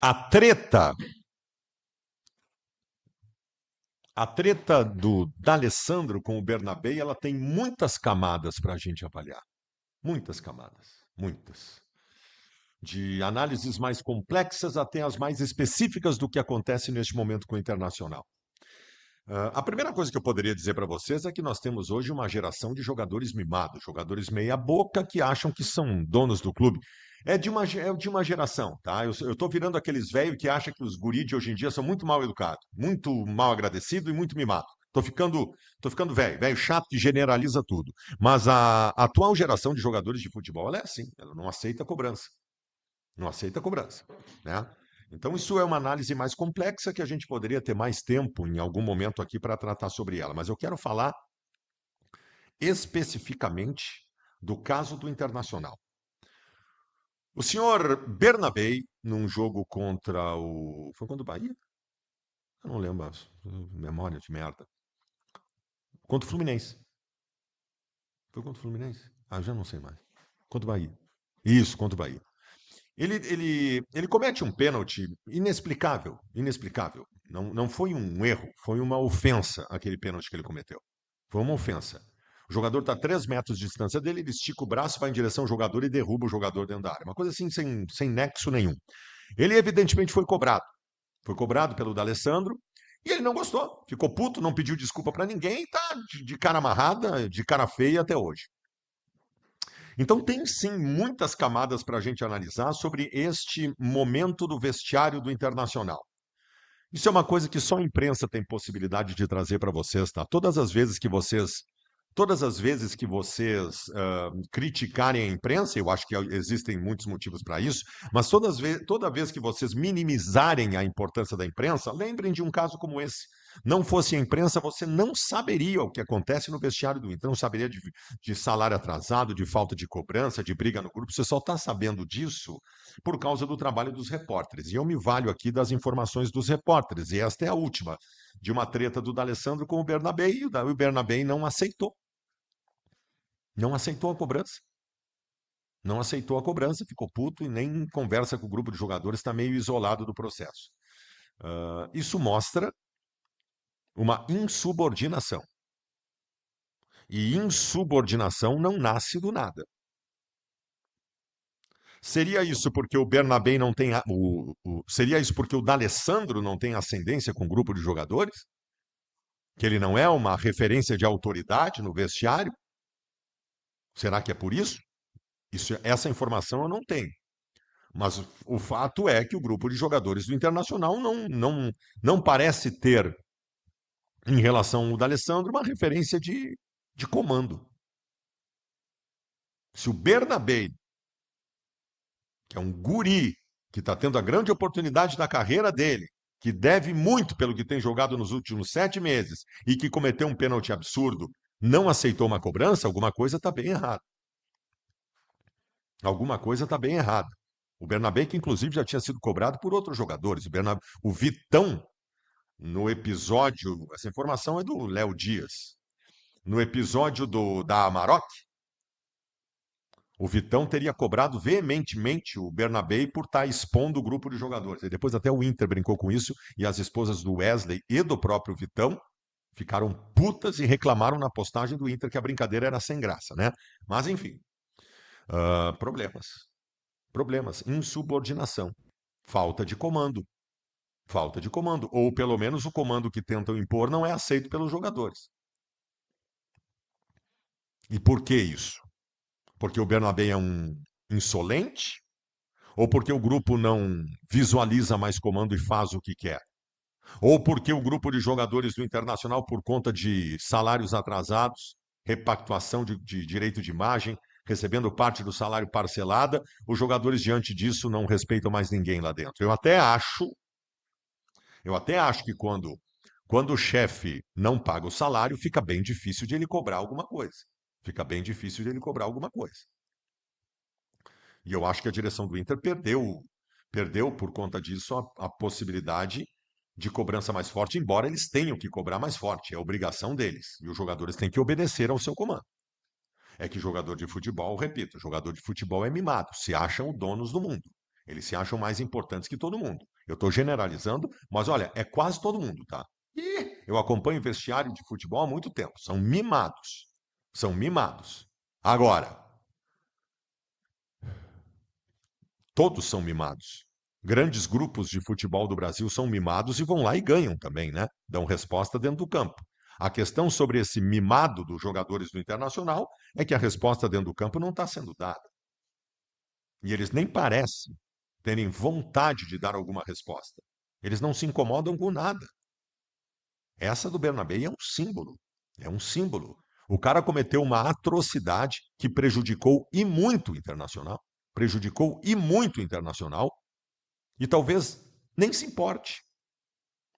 A treta, a treta do D'Alessandro com o Bernabé, ela tem muitas camadas para a gente avaliar. Muitas camadas, muitas. De análises mais complexas até as mais específicas do que acontece neste momento com o Internacional. A primeira coisa que eu poderia dizer para vocês é que nós temos hoje uma geração de jogadores mimados, jogadores meia-boca que acham que são donos do clube. É de uma geração, tá? Eu tô virando aqueles velhos que acham que os guris de hoje em dia são muito mal educados, muito mal agradecidos e muito mimados. Tô ficando velho, velho chato que generaliza tudo. Mas a atual geração de jogadores de futebol, ela é assim, ela não aceita cobrança. Não aceita cobrança, né? Então, isso é uma análise mais complexa que a gente poderia ter mais tempo em algum momento aqui para tratar sobre ela. Mas eu quero falar especificamente do caso do Internacional. O senhor Bernabé, num jogo contra o. Foi contra o Bahia? Eu não lembro. Memória de merda. Contra o Fluminense. Foi contra o Fluminense? Ah, já não sei mais. Contra o Bahia. Isso, contra o Bahia. Ele comete um pênalti inexplicável, inexplicável. Não foi um erro, foi uma ofensa aquele pênalti que ele cometeu. Foi uma ofensa. O jogador está a 3 metros de distância dele, ele estica o braço, vai em direção ao jogador e derruba o jogador dentro da área. Uma coisa assim, sem nexo nenhum. Ele evidentemente foi cobrado. Foi cobrado pelo D'Alessandro e ele não gostou. Ficou puto, não pediu desculpa para ninguém e está de cara amarrada, de cara feia até hoje. Então, tem sim muitas camadas para a gente analisar sobre este momento do vestiário do Internacional. Isso é uma coisa que só a imprensa tem possibilidade de trazer para vocês, tá? Todas as vezes que vocês criticarem a imprensa, eu acho que existem muitos motivos para isso, mas toda vez que vocês minimizarem a importância da imprensa, lembrem de um caso como esse. Não fosse a imprensa, você não saberia o que acontece no vestiário do Inter, não saberia de salário atrasado, de falta de cobrança, de briga no grupo, você só está sabendo disso por causa do trabalho dos repórteres. E eu me valho aqui das informações dos repórteres, e esta é a última, de uma treta do D'Alessandro com o Bernabé, e o Bernabé não aceitou. Não aceitou a cobrança. Não aceitou a cobrança, ficou puto e nem conversa com o grupo de jogadores, está meio isolado do processo. Isso mostra uma insubordinação. E insubordinação não nasce do nada. Seria isso porque o Bernabé não tem. Seria isso porque o D'Alessandro não tem ascendência com o grupo de jogadores? Que ele não é uma referência de autoridade no vestiário? Será que é por isso? Essa informação eu não tenho. Mas o fato é que o grupo de jogadores do Internacional não parece ter, em relação ao D'Alessandro, uma referência de comando. Se o Bernabé, que é um guri, que está tendo a grande oportunidade da carreira dele, que deve muito pelo que tem jogado nos últimos 7 meses e que cometeu um pênalti absurdo, não aceitou uma cobrança, alguma coisa está bem errada. Alguma coisa está bem errada. O Bernabé, que inclusive já tinha sido cobrado por outros jogadores. O Vitão, no episódio, essa informação é do Léo Dias. No episódio da Amarok, o Vitão teria cobrado veementemente o Bernabé por estar expondo o grupo de jogadores. E depois até o Inter brincou com isso e as esposas do Wesley e do próprio Vitão ficaram putas e reclamaram na postagem do Inter que a brincadeira era sem graça, né? Mas enfim, problemas. Problemas. Insubordinação. Falta de comando. Falta de comando. Ou pelo menos o comando que tentam impor não é aceito pelos jogadores. E por que isso? Porque o Bernabé é um insolente? Ou porque o grupo não visualiza mais comando e faz o que quer? Ou porque o grupo de jogadores do Internacional, por conta de salários atrasados, repactuação de direito de imagem, recebendo parte do salário parcelada, os jogadores, diante disso, não respeitam mais ninguém lá dentro. Eu até acho que quando o chefe não paga o salário, fica bem difícil de ele cobrar alguma coisa. Fica bem difícil de ele cobrar alguma coisa. E eu acho que a direção do Inter perdeu por conta disso a possibilidade de cobrança mais forte, embora eles tenham que cobrar mais forte, é obrigação deles. E os jogadores têm que obedecer ao seu comando. É que jogador de futebol, repito, jogador de futebol é mimado, se acham donos do mundo. Eles se acham mais importantes que todo mundo. Eu estou generalizando, mas olha, é quase todo mundo, tá? E eu acompanho o vestiário de futebol há muito tempo. São mimados. São mimados. Agora, todos são mimados. Grandes grupos de futebol do Brasil são mimados e vão lá e ganham também, né? Dão resposta dentro do campo. A questão sobre esse mimado dos jogadores do Internacional é que a resposta dentro do campo não está sendo dada. E eles nem parecem terem vontade de dar alguma resposta. Eles não se incomodam com nada. Essa do Bernabé é um símbolo. É um símbolo. O cara cometeu uma atrocidade que prejudicou e muito o Internacional. Prejudicou e muito o Internacional. E talvez nem se importe.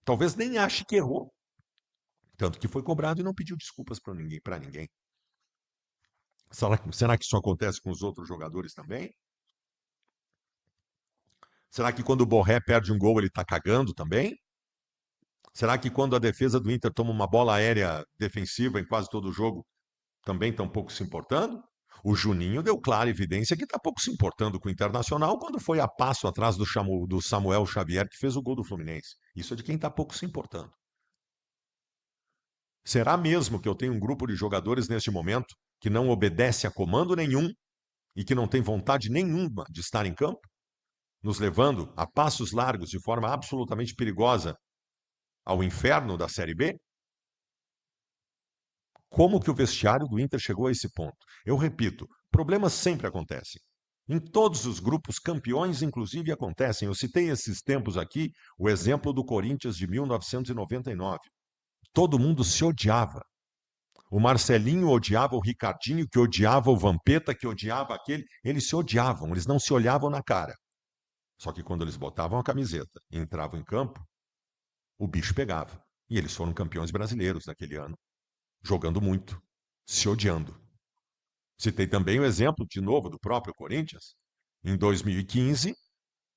Talvez nem ache que errou. Tanto que foi cobrado e não pediu desculpas para ninguém, para ninguém. Será que isso acontece com os outros jogadores também? Será que quando o Borré perde um gol ele está cagando também? Será que quando a defesa do Inter toma uma bola aérea defensiva em quase todo o jogo, também estão pouco se importando? O Juninho deu clara evidência que está pouco se importando com o Internacional quando foi a passo atrás do Samuel Xavier, que fez o gol do Fluminense. Isso é de quem está pouco se importando. Será mesmo que eu tenho um grupo de jogadores neste momento que não obedece a comando nenhum e que não tem vontade nenhuma de estar em campo, nos levando a passos largos de forma absolutamente perigosa ao inferno da Série B? Como que o vestiário do Inter chegou a esse ponto? Eu repito, problemas sempre acontecem. Em todos os grupos, campeões inclusive acontecem. Eu citei esses tempos aqui o exemplo do Corinthians de 1999. Todo mundo se odiava. O Marcelinho odiava o Ricardinho, que odiava o Vampeta, que odiava aquele. Eles se odiavam, eles não se olhavam na cara. Só que quando eles botavam a camiseta e entravam em campo, o bicho pegava. E eles foram campeões brasileiros naquele ano, jogando muito, se odiando. Citei também o exemplo, de novo, do próprio Corinthians, em 2015,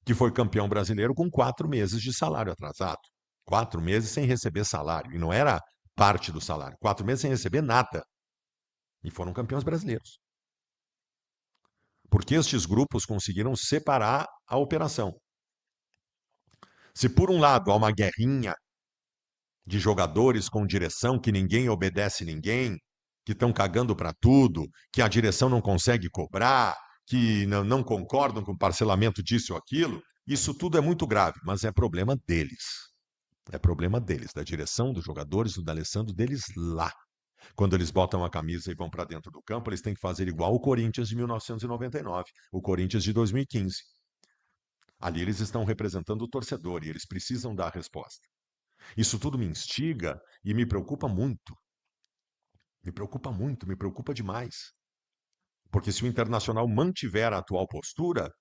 que foi campeão brasileiro com 4 meses de salário atrasado. 4 meses sem receber salário. E não era parte do salário. 4 meses sem receber nada. E foram campeões brasileiros. Porque estes grupos conseguiram separar a operação. Se por um lado há uma guerrinha de jogadores com direção que ninguém obedece ninguém, que estão cagando para tudo, que a direção não consegue cobrar, que não concordam com o parcelamento disso ou aquilo, isso tudo é muito grave, mas é problema deles. É problema deles, da direção, dos jogadores, do D'Alessandro, deles lá. Quando eles botam a camisa e vão para dentro do campo, eles têm que fazer igual o Corinthians de 1999, o Corinthians de 2015. Ali eles estão representando o torcedor e eles precisam dar a resposta. Isso tudo me instiga e me preocupa muito. Me preocupa muito, me preocupa demais. Porque se o Internacional mantiver a atual postura,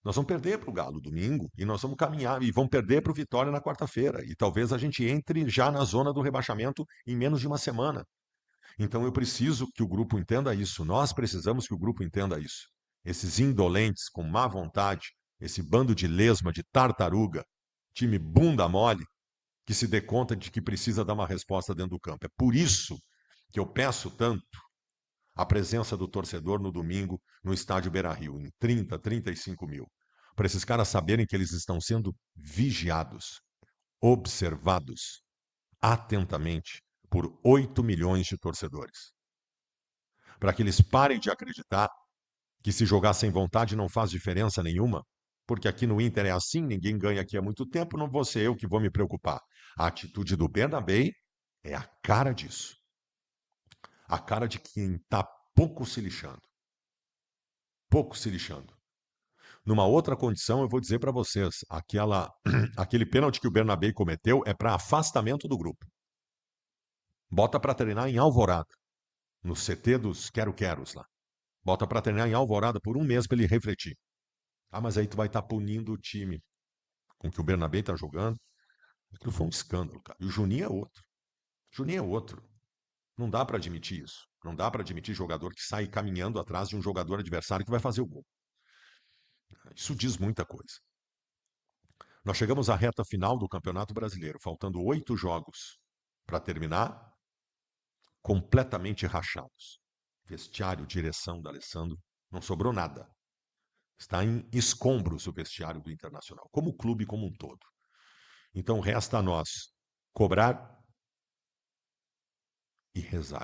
nós vamos perder para o Galo domingo e nós vamos caminhar e vamos perder para o Vitória na quarta-feira. E talvez a gente entre já na zona do rebaixamento em menos de uma semana. Então eu preciso que o grupo entenda isso. Nós precisamos que o grupo entenda isso. Esses indolentes com má vontade, esse bando de lesma, de tartaruga, time bunda mole, que se dê conta de que precisa dar uma resposta dentro do campo. É por isso que eu peço tanto a presença do torcedor no domingo no estádio Beira-Rio, em 30, 35 mil. Para esses caras saberem que eles estão sendo vigiados, observados atentamente por 8 milhões de torcedores. Para que eles parem de acreditar que se jogar sem vontade não faz diferença nenhuma, porque aqui no Inter é assim, ninguém ganha aqui há muito tempo, não vou ser eu que vou me preocupar. A atitude do Bernabé é a cara disso. A cara de quem está pouco se lixando. Pouco se lixando. Numa outra condição, eu vou dizer para vocês, aquele pênalti que o Bernabé cometeu é para afastamento do grupo. Bota para treinar em Alvorada, no CT dos Quero-Queros lá. Bota para treinar em Alvorada por um mês para ele refletir. Ah, mas aí tu vai estar punindo o time com que o Bernabé está jogando. Aquilo foi um escândalo, cara. E o Juninho é outro. O Juninho é outro. Não dá para admitir isso. Não dá para admitir jogador que sai caminhando atrás de um jogador adversário que vai fazer o gol. Isso diz muita coisa. Nós chegamos à reta final do Campeonato Brasileiro, faltando 8 jogos para terminar, completamente rachados. Vestiário, direção da Alessandro, não sobrou nada. Está em escombros o vestiário do Internacional, como o clube como um todo. Então resta a nós cobrar e rezar